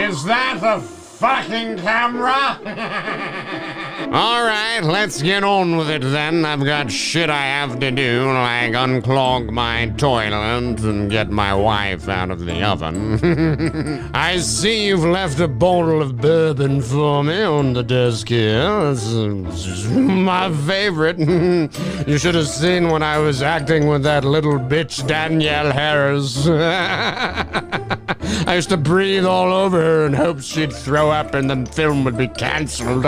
Is that a fucking camera? Alright, let's get on with it then. I've got shit I have to do, like unclog my toilet and get my wife out of the oven. I see you've left a bottle of bourbon for me on the desk here. It's my favorite. You should have seen when I was acting with that little bitch Danielle Harris. I used to breathe all over her and hope she'd throw up and the film would be cancelled.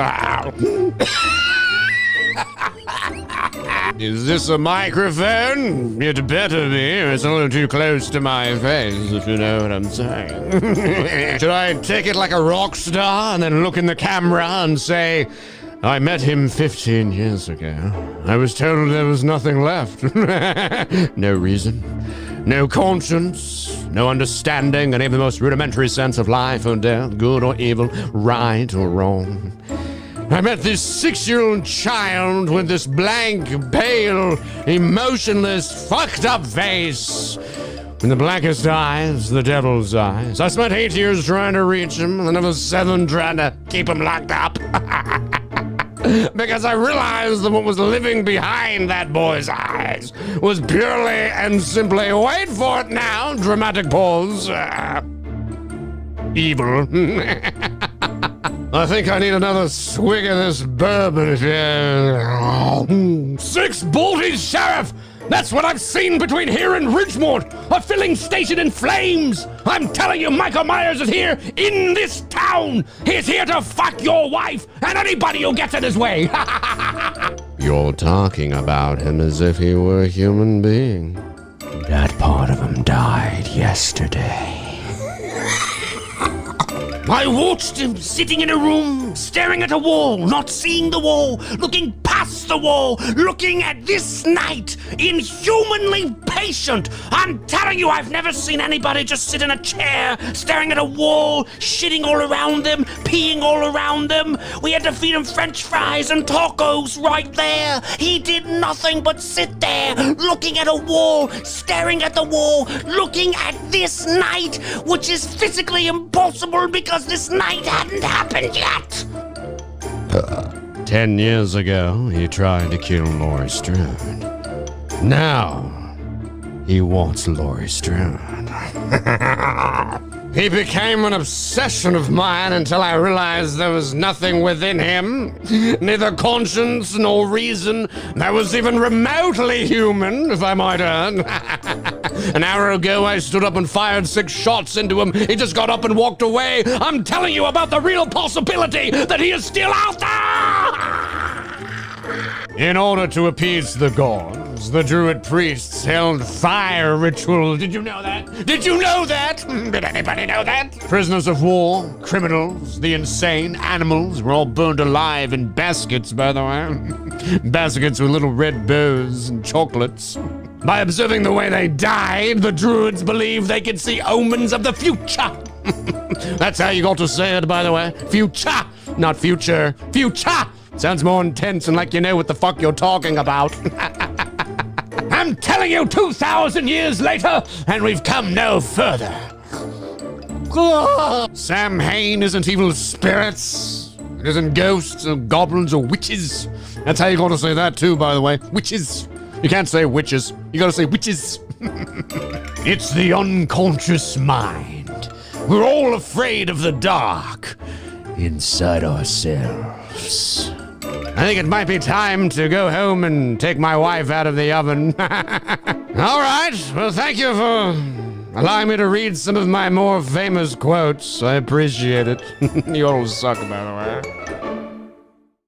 Is this a microphone? It better be. It's a little too close to my face, if you know what I'm saying. Should I take it like a rock star and then look in the camera and say, I met him 15 years ago. I was told there was nothing left. No reason, no conscience, no understanding, and even the most rudimentary sense of life or death, good or evil, right or wrong. I met this 6-year-old child with this blank, pale, emotionless, fucked up face. In the blackest eyes, the devil's eyes. I spent 8 years trying to reach him, and another 7 trying to keep him locked up. Because I realized that what was living behind that boy's eyes was purely and simply, wait for it now, dramatic pause, evil. I think I need another swig of this bourbon if you... 6 bolted sheriff! That's what I've seen between here and Ridgemont! A filling station in flames! I'm telling you, Michael Myers is here in this town! He's here to fuck your wife and anybody who gets in his way! You're talking about him as if he were a human being. That part of him died yesterday. I watched him sitting in a room, staring at a wall, not seeing the wall, looking past the wall, looking at this night, inhumanly patient. I'm telling you, I've never seen anybody just sit in a chair, staring at a wall, shitting all around them, peeing all around them. We had to feed him French fries and tacos right there. He did nothing but sit there, looking at a wall, staring at the wall, looking at this night, which is physically impossible because this night hadn't happened yet. 10 years ago, he tried to kill Laurie Strode. Now, he wants Laurie Strode. He became an obsession of mine until I realized there was nothing within him, neither conscience nor reason, that was even remotely human, if I might add. An hour ago, I stood up and fired 6 shots into him. He just got up and walked away. I'm telling you about the real possibility that he is still out there! In order to appease the gods, the Druid priests held fire rituals. Did you know that? Did you know that? Did anybody know that? Prisoners of war, criminals, the insane, animals were all burned alive in baskets, by the way. Baskets with little red bows and chocolates. By observing the way they died, the Druids believed they could see omens of the future. That's how you got to say it, by the way. Future, not future. Future! Sounds more intense and like you know what the fuck you're talking about. I'm telling you, 2,000 years later, and we've come no further. Sam Hain isn't evil spirits. It isn't ghosts or goblins or witches. That's how you gotta say that too, by the way. Witches. You can't say witches. You gotta say witches. It's the unconscious mind. We're all afraid of the dark inside ourselves. I think it might be time to go home and take my wife out of the oven. All right. Well, thank you for allowing me to read some of my more famous quotes. I appreciate it. You all suck, by the way.